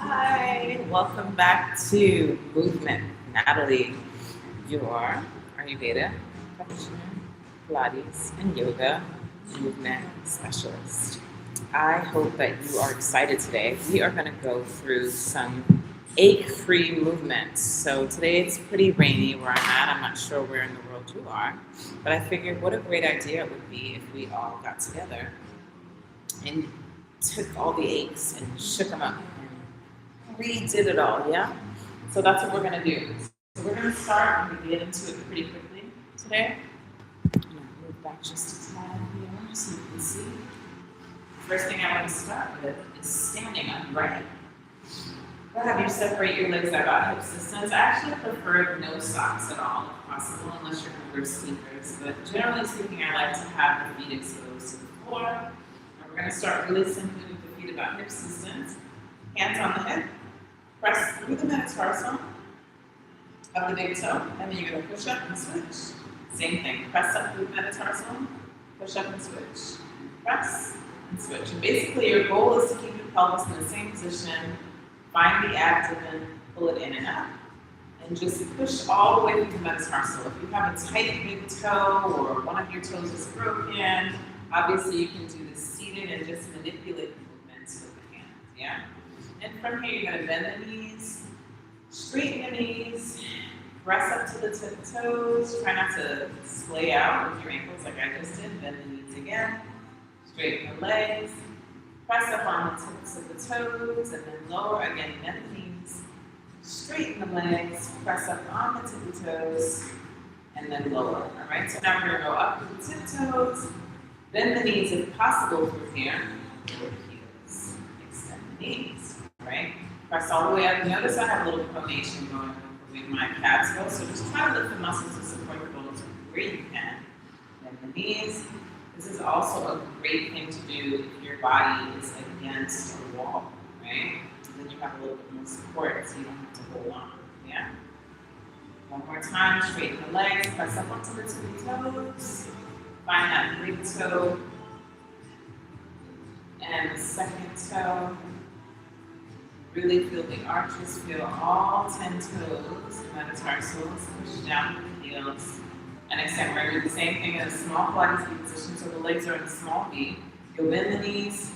Hi, welcome back to Movement. Natalie, your Ayurveda practitioner, Pilates, and yoga movement specialist. I hope that you are excited today. We are going to go through some ache-free movements. So today it's pretty rainy where I'm at. I'm not sure where in the world you are, but I figured what a great idea it would be if we all got together and took all the aches and shook them up and redid it all, yeah? So that's what we're gonna do. So we're gonna start and we get into it pretty quickly today. I'm gonna move back just a tad here so you can see. First thing I want to start with is standing up, right? Go ahead, you separate your legs at about hip distance. I actually prefer no socks at all, if possible, unless you're going to wear sneakers. But generally speaking, I like to have the feet exposed to the floor. And we're going to start really simply with the feet about hip distance. Hands on the hip. Press through the metatarsal of the big toe. And then you're going to push up and switch. Same thing. Press up through the metatarsal. Push up and switch. Press and switch. And basically, your goal is to keep your pelvis in the same position. Find the abdomen, pull it in and up, and just push all the way through the metatarsal. If you have a tight big toe or one of your toes is broken, obviously you can do this seated and just manipulate the movements with the hands, yeah? And from here, you're gonna bend the knees, straighten the knees, press up to the tip of the toes, try not to splay out with your ankles like I just did, bend the knees again, straighten the legs, press up on the tips of the toes and then lower again, bend the knees, straighten the legs, press up on the tip of the toes, and then lower. All right, so now we're going to go up to the tiptoes, bend the knees if possible through here, lower the heels, extend the knees, all right? Press all the way up. Notice I have a little pronation going on with my calves go, so just try to lift the muscles to support the bones where you can. Bend the knees. This is also a great thing to do if your body is against a wall, right? Then you have a little bit more support so you don't have to hold on, yeah? One more time, straighten the legs, press up onto the tippy toes, find that big toe, and the second toe. Really feel the arches, feel all 10 toes, metatarsals, push down with the heels. And extend. We're going to do the same thing in a small Pilates position, so the legs are in a small V. You'll bend the knees,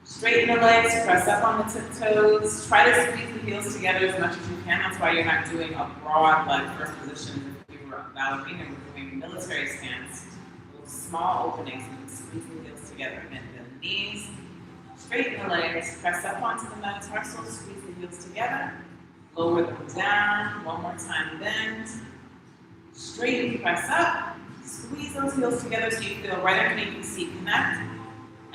straighten the legs, press up on the tiptoes. Try to squeeze the heels together as much as you can. That's why you're not doing a broad, like first position. If you were a ballerina, we're doing military stance. Little small openings, and squeeze the heels together. And bend the knees, straighten the legs, press up onto the metatarsals, squeeze the heels together. Lower them down. One more time, bend. Straighten, press up, squeeze those heels together so you feel right underneath the seat, connect,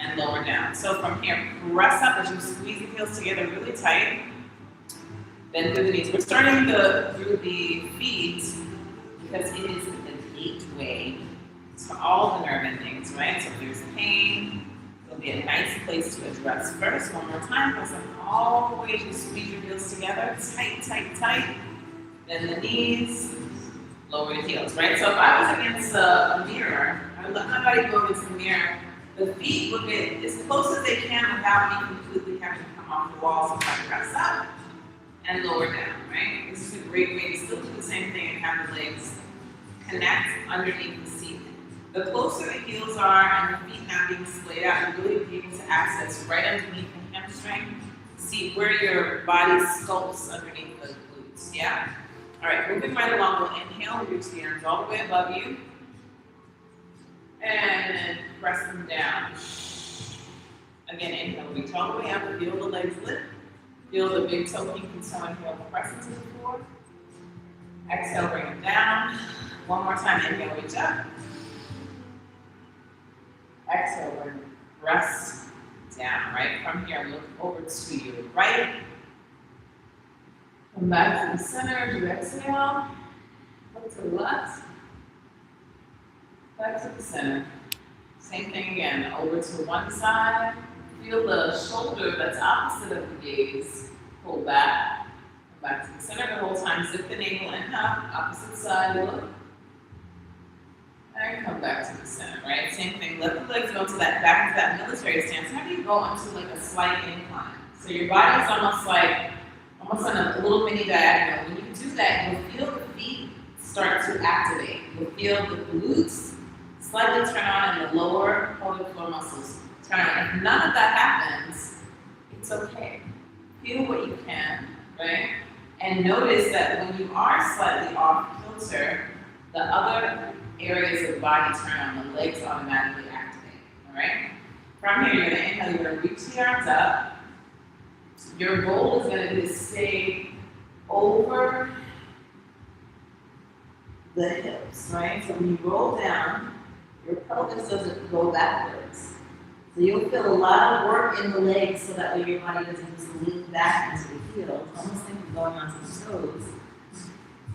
and lower down. So from here, press up as you squeeze the heels together really tight. Then through the knees. We're starting through the feet because it is the gateway to all the nerve endings, right? So if there's pain, it'll be a nice place to address first. One more time, press up all the way to squeeze your heels together, tight, tight, tight. Then the knees. Lower the heels, right? So if I was against a mirror, I would let my body go against the mirror. The feet would get as close as they can without me completely having to come off the wall. So if I press up and lower down, right? This is a great way to still do the same thing and have the legs connect underneath the seat. The closer the heels are and the feet not being splayed out, you'll really be able to access right underneath the hamstring. See where your body sculpts underneath the glutes, yeah? All right, moving right along, we'll inhale, reach the arms all the way above you. And then press them down. Again, inhale, reach all the way up, feel the legs lift. Feel the big toe, pinky toe, inhale, press into the floor. Exhale, bring them down. One more time, inhale, reach up. Exhale, bring them, press down, right? From here, look over to your right. Come back to the center as you exhale. Look to the left. Back to the center. Same thing again. Over to one side. Feel the shoulder that's opposite of the gaze. Pull back. Come back to the center the whole time. Zip the navel in up. Opposite side. Look. And come back to the center, right? Same thing. Let the legs go to that back into that military stance. How do you go onto like a slight incline? So your body's almost on a little mini diagonal. When you do that, you'll feel the feet start to activate. You'll feel the glutes slightly turn on and the lower pelvic floor muscles turn on. If none of that happens, it's okay. Feel what you can, right? And notice that when you are slightly off kilter, the other areas of the body turn on, the legs automatically activate, all right? From here, you're gonna inhale, you're gonna reach the arms up. Your goal is gonna be to stay over the hips, right? So when you roll down, your pelvis doesn't go backwards. So you'll feel a lot of work in the legs so that way your body doesn't just lean back into the heels, almost like you're going onto the toes.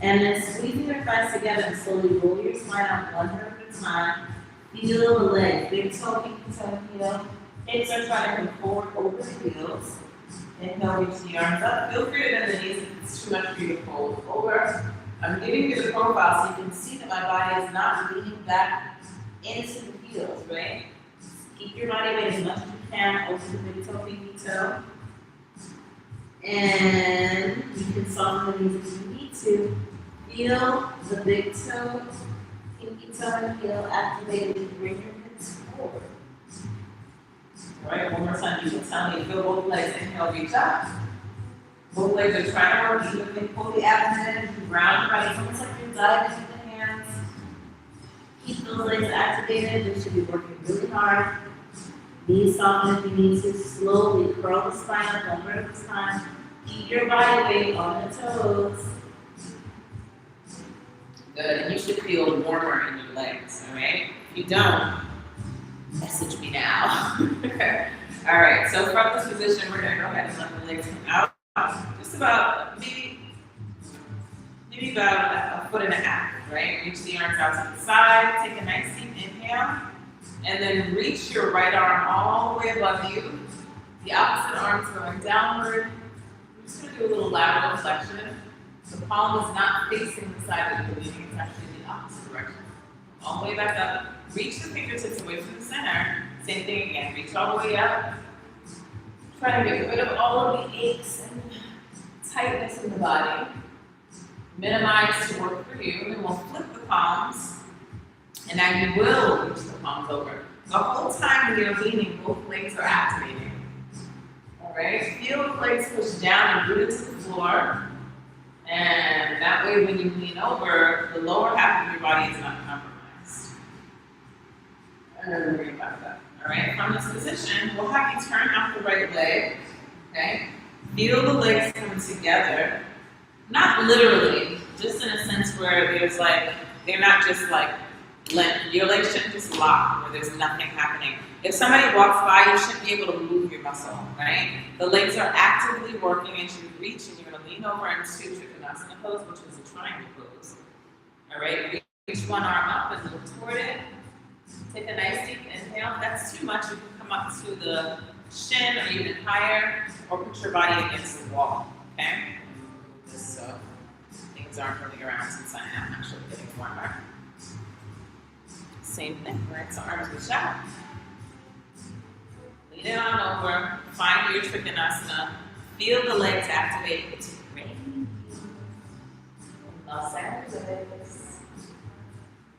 And then squeezing your thighs together and slowly roll your spine out one foot at a time. Feel the legs, big toe, pinky toe, heel. Hips are trying to come forward over the heels. Inhale, reach the arms up. Feel free to bend the knees if it's too much for you to fold over. I'm giving you the profile so you can see that my body is not leaning back into the heels, right? Keep your body weight as much as you can over the big toe, pinky toe. And you can soften the knees if you need to. Feel the big toe, pinky toe, and heel activated. Bring your hips forward. All right, one more time. You can tell me, feel both legs. Inhale, reach up. Both legs are trying to work evenly. Pull the abdomen, ground your body. It's almost like you're diving with the hands. Keep those legs activated. They should be working really hard. Knees soften if you need to. Slowly curl the spine up one foot at a time. Keep your body weight on the toes. Good, and you should feel warmer in your legs, all right? If you don't, message me now. All right, so from this position, we're gonna go ahead and let the legs come out. Just about, maybe about a foot and a half, right? Reach the arms out to the side, take a nice deep inhale, and then reach your right arm all the way above you. The opposite arm's going downward. We're just gonna do a little lateral flexion. The palm is not facing the side that you're leaning, it's actually the opposite direction. All the way back up. Reach the fingertips away from the center. Same thing again, reach all the way up. Try to get rid of all of the aches and tightness in the body. Minimize to work for you, and we'll flip the palms. And now you will reach the palms over. The whole time when you're leaning, both legs are activating. All right, feel the legs push down and root into the floor. And that way when you lean over, the lower half of your body is not compromised. And then bring it back up. All right, from this position, we'll have you turn out the right leg, okay? Feel the legs come together. Not literally, just in a sense where there's they're not just your legs shouldn't just lock where there's nothing happening. If somebody walks by, you shouldn't be able to move your muscle, right? The legs are actively working as you reach, and you're gonna lean over into Trikonasana pose, which is a triangle pose. All right, reach one arm up and look toward it. Take a nice deep inhale. If that's too much, you can come up to the shin or even higher, or put your body against the wall, okay? Just so things aren't moving around since I am actually getting warmer. Same thing, right? So arms reach out. Lean it on over. Find your Trikonasana. Feel the legs activate. It's great. Los Angeles.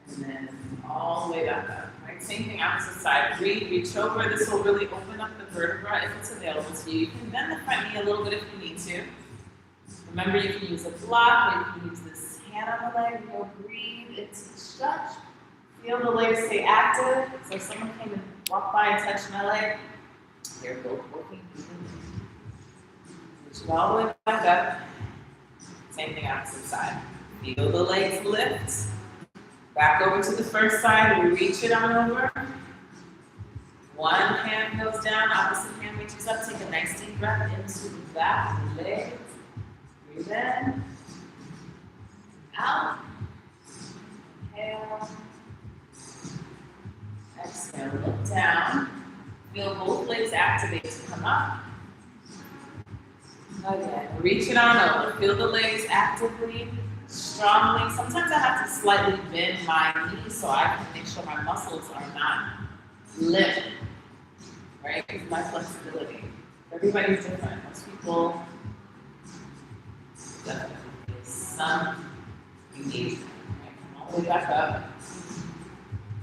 And then all the way back up. Right? Same thing, opposite side. Breathe, reach over. This will really open up the vertebra if it's available to you. You can bend the front knee a little bit if you need to. Remember, you can use a block, or you can use this hand on the leg. You'll breathe into the stretch. Feel the legs stay active. So if someone came and walked by and touched my leg, they're both working evenly. Push it all the way back up. Same thing opposite side. Feel the legs lift. Back over to the first side, we reach it on over. One hand goes down, opposite hand reaches up. Take a nice deep breath into the back of the legs. Breathe in. Out. Inhale. Exhale, look down. Feel both legs activate to come up. Again, reach it on over. Feel the legs actively, strongly. Sometimes I have to slightly bend my knees so I can make sure my muscles are not limp, right? With my flexibility. Everybody's different. Most people definitely some engagement. Right? Come all the way back up,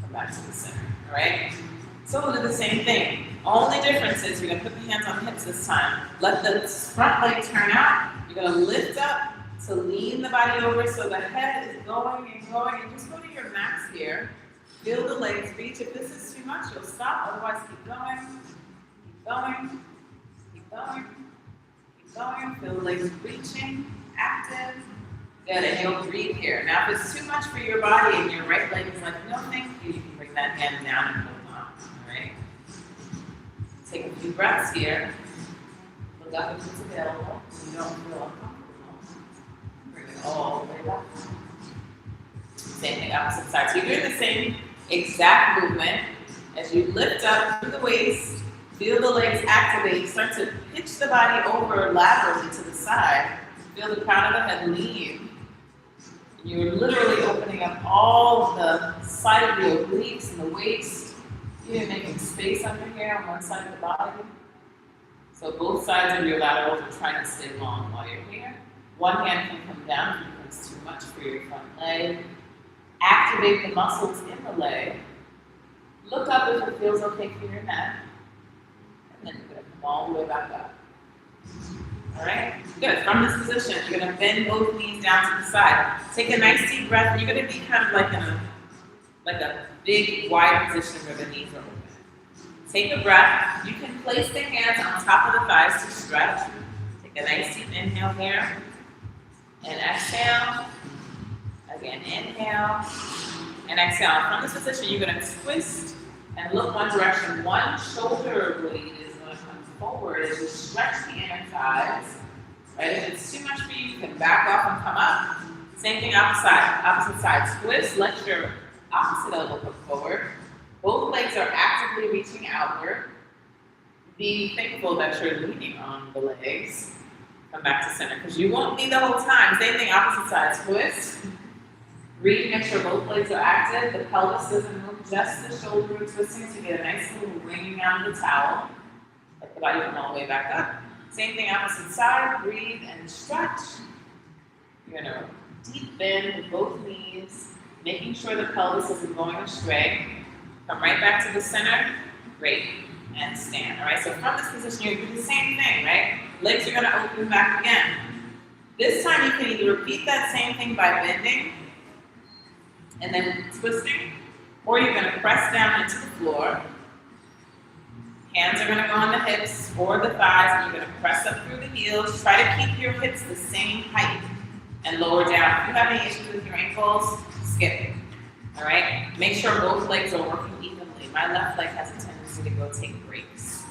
come back to the center. All right? So we'll do the same thing. Only difference is you're going to put the hands on the hips this time. Let the front leg turn out. You're going to lift up to lean the body over so the head is going and going. And just go to your max here. Feel the legs reach. If this is too much, you'll stop. Otherwise, keep going. Keep going. Keep going. Keep going. Feel the legs reaching. Active. Good. And you'll breathe here. Now, if it's too much for your body and your right leg is like, no, thank you, you can bring that hand down and hold on. All right? Take a few breaths here. Look up if it's available. You don't feel uncomfortable. Bring it all the way back. Same thing, opposite side. So you're doing the same exact movement as you lift up through the waist. Feel the legs activate. You start to pitch the body over laterally to the side. Feel the crown of the head lean. You're literally opening up all the side of the obliques and the waist. You're making space under here on one side of the body. So both sides of your laterals are trying to stay long while you're here. One hand can come down if it becomes too much for your front leg. Activate the muscles in the leg. Look up if it feels okay for your neck. And then you're going to come all the way back up. All right? Good. From this position, you're going to bend both knees down to the side. Take a nice deep breath. You're going to be kind of like in a big, wide position where the knees are open. Take a breath. You can place the hands on top of the thighs to stretch. Take a nice deep inhale here. And exhale. Again, inhale. And exhale. From this position, you're going to twist and look one direction. One shoulder blade is going to come forward as you stretch the inner thighs. Right? If it's too much for you, you can back off and come up. Same thing opposite side. Twist, let your opposite elbow come forward. Both legs are actively reaching outward. Be thankful that you're leaning on the legs. Come back to center, because you won't be the whole time. Same thing, opposite side. Twist. Breathe, make sure both legs are active. The pelvis doesn't move, just the shoulder twisting to get a nice little wringing out of the towel. Let the body come all the way back up. Same thing, opposite side. Breathe and stretch. You're going to deep bend with both knees, making sure the pelvis isn't going astray. Come right back to the center. Great. And stand. All right, so from this position, you're doing the same thing, right? Legs are going to open back again. This time, you can either repeat that same thing by bending and then twisting, or you're going to press down into the floor. Hands are going to go on the hips or the thighs, and you're going to press up through the heels. Try to keep your hips the same height and lower down. If you have any issues with your ankles, skip it. All right? Make sure both legs are working evenly. My left leg has a tendency to go take breaks.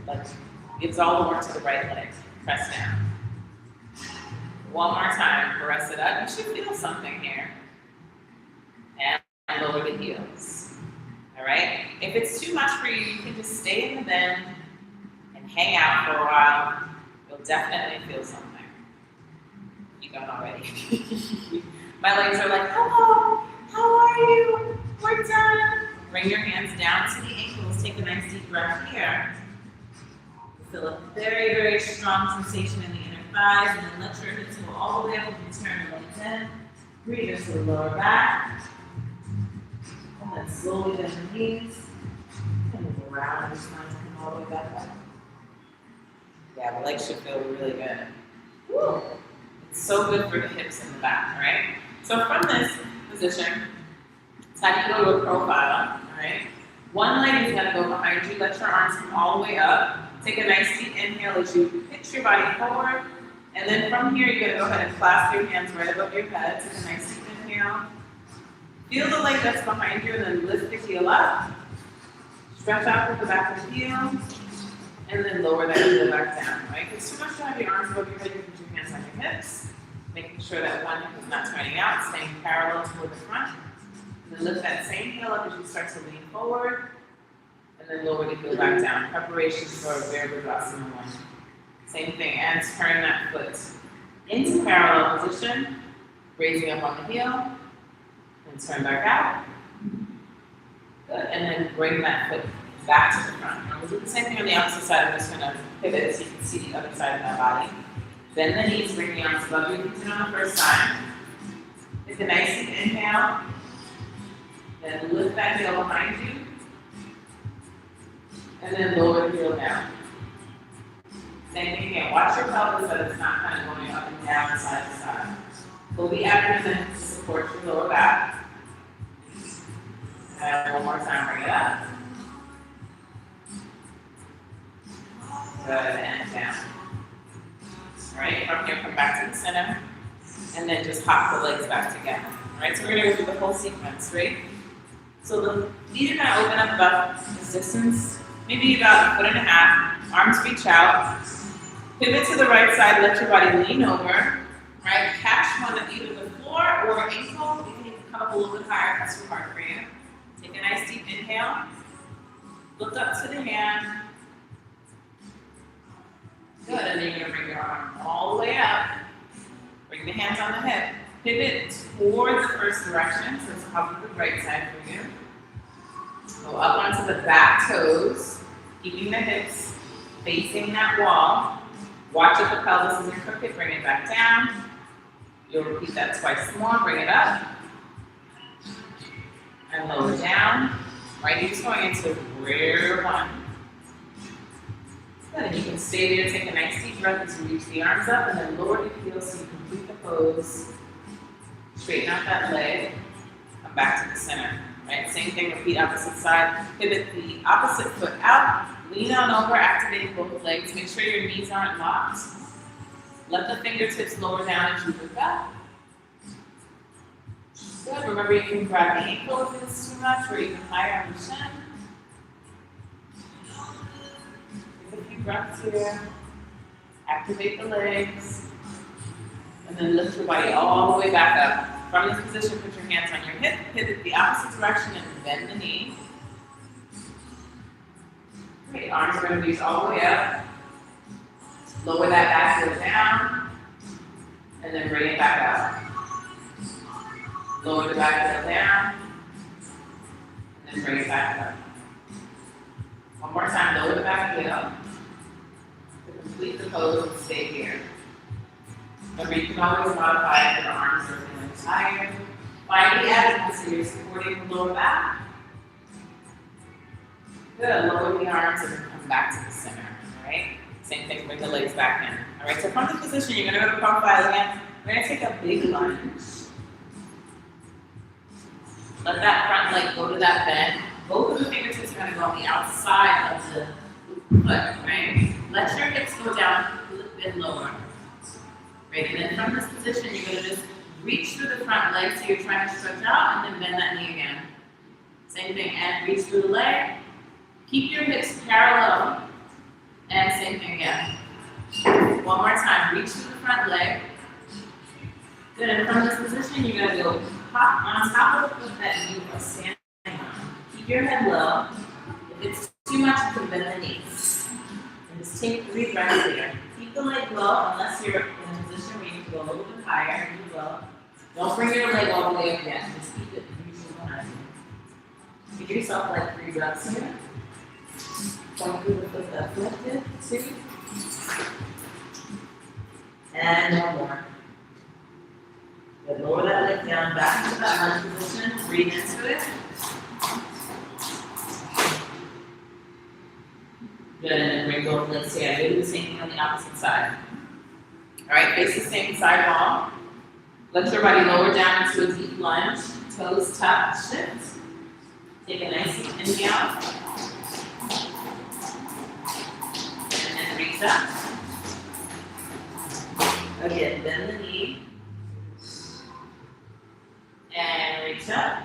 It gives all the work to the right leg. Press down. One more time. Press it up. You should feel something here. And lower the heels. All right? If it's too much for you, you can just stay in the bend and hang out for a while. You'll definitely feel something. You don't already. My legs are like, hello, how are you? We're done. Bring your hands down to the ankles. Take a nice deep breath here. Feel a very, very strong sensation in the inner thighs, and then let your hips go all the way up and turn the legs in. Breathe into the lower back. And then slowly bend the knees. And move around. Just come all the way back up. Yeah, the legs should feel really good. Woo. It's so good for the hips and the back, right? So from this position, it's how you go to a profile, all right? One leg is going to go behind you. Let your arms come all the way up. Take a nice deep inhale as you pitch your body forward. And then from here, you're going to go ahead and clasp your hands right above your head. Take a nice deep inhale. Feel the leg that's behind you, and then lift the heel up. Stretch out with the back of the heel. And then lower that heel back down, right? If it's too much to have your arms above your head, you can put your hands on your hips. Making sure that one hip is not turning out, staying parallel toward the front. And then lift that same heel up as you start to lean forward. And then lower the heel back down. Preparation for a Virabhadrasana 1. Same thing, and turn that foot into parallel position, raising up on the heel, and turn back out. Good, and then bring that foot back to the front. Now we'll do the same thing on the opposite side. I'm just going to pivot so you can see the other side of my body. Bend the knees, bring the arms above you. Continue on the first side. Take a nice deep inhale. Then lift that heel behind you. And then lower the heel down. Same thing again. Watch your pelvis so it's not kind of going up and down, side to side. Pull the abdomen in to support your lower back. And one more time, bring it up. Good, and down. All right, from here, come back to the center. And then just hop the legs back together. All right, so we're going to go through the whole sequence, right? So the feet are going to open up about this distance, maybe about 1.5 feet. Arms reach out. Pivot to the right side, let your body lean over. Right, catch one of either the floor or ankle. You can even come up a little bit higher if that's too hard for you. Take a nice deep inhale. Look up to the hand. Good, and then you're going to bring your arm all the way up. Bring the hands on the hip. Pivot toward the first direction, so it's probably the right side for you. Go up onto the back toes, keeping the hips facing that wall. Watch if the pelvis isn't crooked, bring it back down. You'll repeat that twice more, bring it up. And lower down. Right, you're just going into rear one. Good, and you can stay there, take a nice deep breath as you reach the arms up, and then lower the heels so you complete the pose. Straighten out that leg, come back to the center. Right, same thing, repeat opposite side. Pivot the opposite foot out, lean on over, activating both legs. Make sure your knees aren't locked. Let the fingertips lower down as you look up. Good, remember you can grab the ankle if it's too much, or even higher on the shin. Take a few breaths here. Activate the legs. And then lift your body all the way back up. From this position, put your hands on your hip, pivot the opposite direction, and bend the knee. Great, arms are going to reach all the way up. Lower that back heel down, and then bring it back up. Lower the back heel down, and then bring it back up. One more time, lower the back heel. To complete the pose and stay here. Remember, you can always modify if the arms are feeling tired. Find the abdomen so you're supporting the lower back. Good, lower the arms and then come back to the center, all right? Same thing, bring the legs back in. All right, so from this position, you're gonna go to profile again. We're gonna take a big lunge. Let that front leg go to that bend. Both of the fingertips are gonna go on the outside of the foot, right? Let your hips go down a little bit lower. Right, and then from this position, you're gonna just reach through the front leg, so you're trying to stretch out, and then bend that knee again. Same thing, and reach through the leg. Keep your hips parallel, and same thing again. One more time, reach through the front leg. Good, and from this position, you're gonna go hop on top of the foot that you are standing on. Keep your head low. If it's too much, you can bend the knees. And just take 3 breaths here. Keep the leg low, unless you're in a position where you can go a little bit higher, you will. Don't bring your leg all the way up yet, just keep it reaching behind you. Give yourself like 3 breaths here. Point through the foot that's lifted, 2. And 1 more. Good, lower that leg down, back to that lunge position, breathe into it. Good, and then bring both legs together. Do the same thing on the opposite side. All right, face the same side wall. Let your body lower down into a deep lunge. Toes touch, shift. Take a nice deep inhale. And then reach up. Again, bend the knee. And reach up.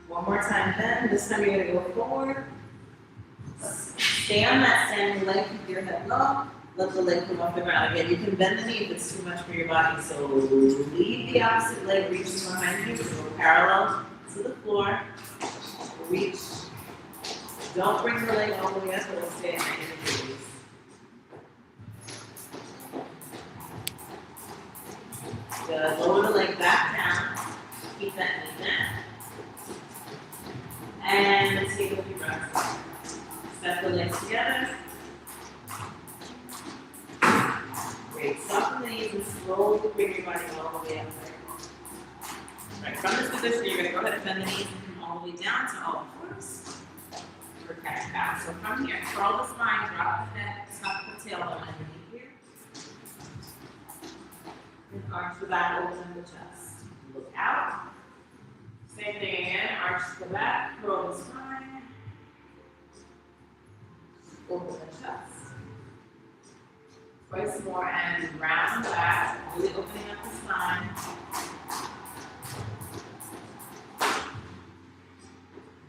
One more time bend. This time you're going to go forward. Stay on that standing leg, keep your head low. Let the leg come off the ground. Again, you can bend the knee if it's too much for your body. So leave the opposite leg reaching behind you. Go parallel to the floor. Reach. Don't bring the leg all the way up, but it'll stay at 90 degrees. Good. Lower the leg back down. Keep that knee down. And take a few breaths. Step the legs together. Great. Soften the knees and slowly bring your body all the way up there. Right, from this position, you're going to go ahead and bend the knees and come all the way down to all fours. For cat cow. So from here, curl the spine, drop the head, tuck the tailbone underneath here. And arch the back, open the chest. Look out. Same thing again, arch the back, curl the spine. Open the chest. Twice more and round back, really opening up the spine.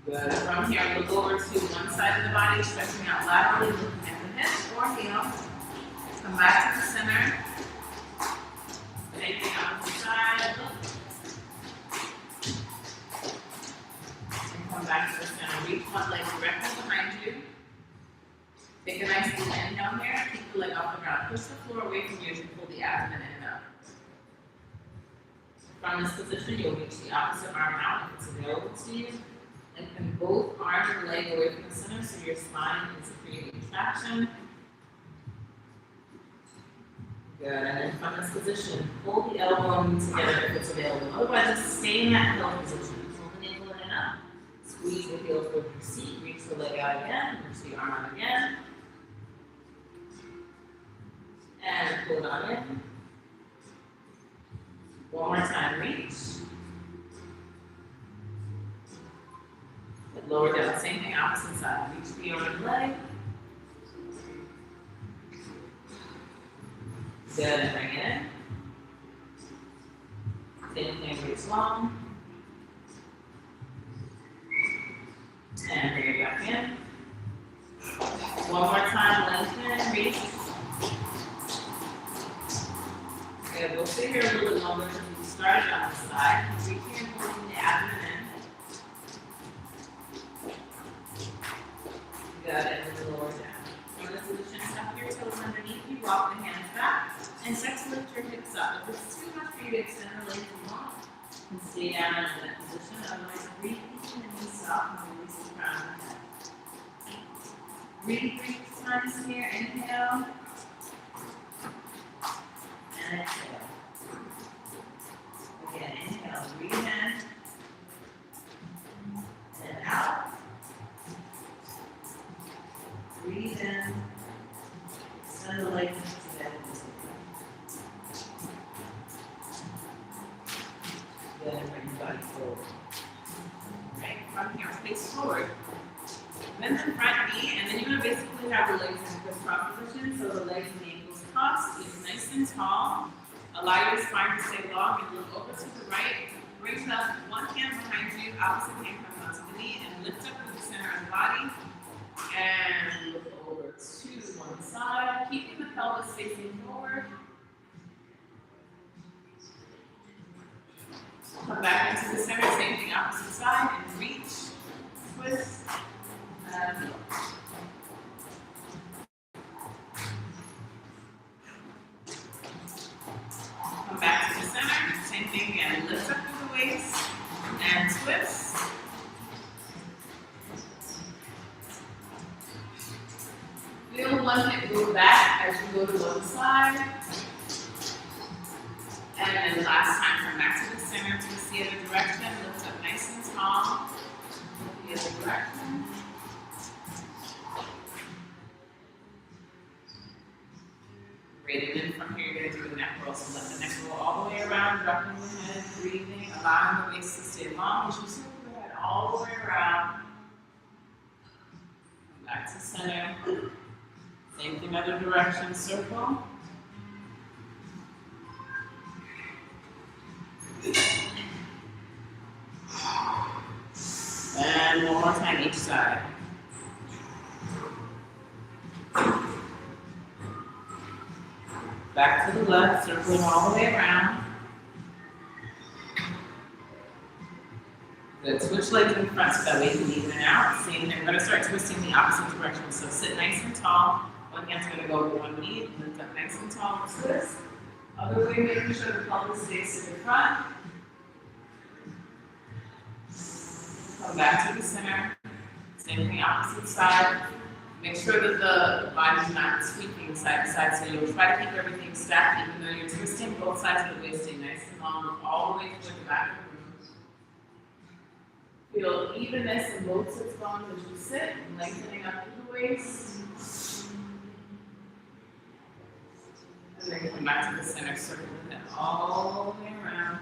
Good. From here, look over to one side of the body, stretching out laterally, looking at the hip or heel. Come back to the center. Same thing on the side. And come back to the center. Reach one leg directly behind you. Take a nice deep inhale here. Keep the leg off the ground. Push the floor away from you as you pull the abdomen in and up. From this position, you'll reach the opposite arm out if it's available to you. Lengthen both arms and leg away from the center so your spine is creating traction. Good. And then from this position, pull the elbow together if it's available. Otherwise, just stay in that hill position. Pull the navel in and up. Squeeze the heels over your seat. Reach the leg out again. Reach the arm out again. And pull it on in. One more time, reach. And lower down, same thing, opposite side. Reach the arm and leg. Good, and bring it in. Same thing, reach long. And bring it back in. One more time, lengthen, reach. Good, we'll stay here a little bit longer because we started on the side. Reaching and pulling the abdomen in. Good, and then lower down. From this position, tuck your toes underneath you, walk the hands back, and start to lift your hips up. If it's too much for you to extend the legs and walk, you can stay down in that position. Otherwise, breathe in and knees soft and release the crown of the head. Breathe 3 times here. Inhale. And exhale. Again, inhale, breathe in. And out. Breathe in. Send the legs into that position. Then bring your body forward. Right, from here, face forward. Bend the front knee, and then you're going to basically have the legs in crisscross position, so the legs and the ankles crossed. Get nice and tall. Allow your spine to stay long and look over to the right. Reach up, one hand behind you, opposite hand comes onto the knee, and lift up to the center of the body. And look over to one side, keeping the pelvis facing forward. Come back into the center, same thing, opposite side, and reach, twist, and look. Come back to the center, same thing again, lift up through the waist, and twist. Feel one hip move back as you go to one side. And then last time, come back to the center, twist the other direction, lift up nice and tall. Look the other direction. Great, and then from here you're going to do a neck roll. So let the neck roll all the way around, dropping the head, breathing, allowing the waist to stay long as you circle the head all the way around. Come back to center. Same thing, other direction, circle. And one more time each side. Back to the left, circling all the way around. Good. Switch legs in front so that way you can even it out. Same thing. We're going to start twisting the opposite direction. So sit nice and tall. One hand's going to go over one knee. Lift up nice and tall. Twist. Other way, making sure the pelvis stays to the front. Come back to the center. Same thing, opposite side. Make sure that the body's not tweaking side to side, so you'll try to keep everything stacked, even though you're twisting both sides of the waist, stay nice and long, all the way to the back of the room. Feel evenness in both sits bones as you sit, lengthening up through the waist. And then come back to the center, circle it all the way around.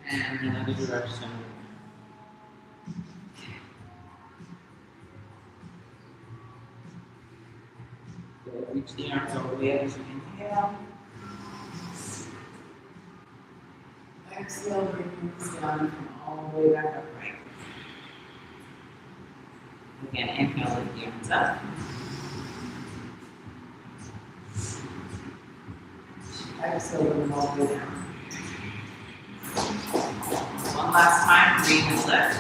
And another direction. Good. Reach the arms all the way as you inhale. Exhale, bring this down and come all the way back upright. Again, inhale, lift the arms up. Exhale, bring them all the way down. One last time, breathe and lift.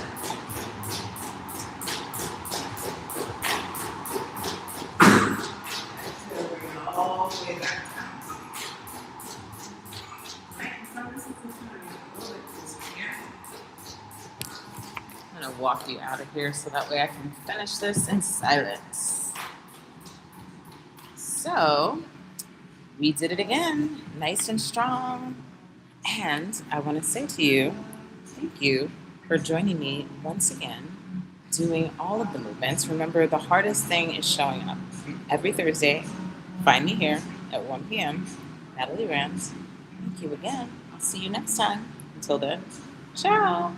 Exhale, bring it all the way back down. Right, so this is the time. A little bit closer here. I'm going to walk you out of here so that way I can finish this in silence. So, we did it again, nice and strong. And I want to say to you, thank you for joining me once again, doing all of the movements. Remember, the hardest thing is showing up. Every Thursday, find me here at 1 p.m., Natalie Rand. Thank you again. I'll see you next time. Until then, ciao.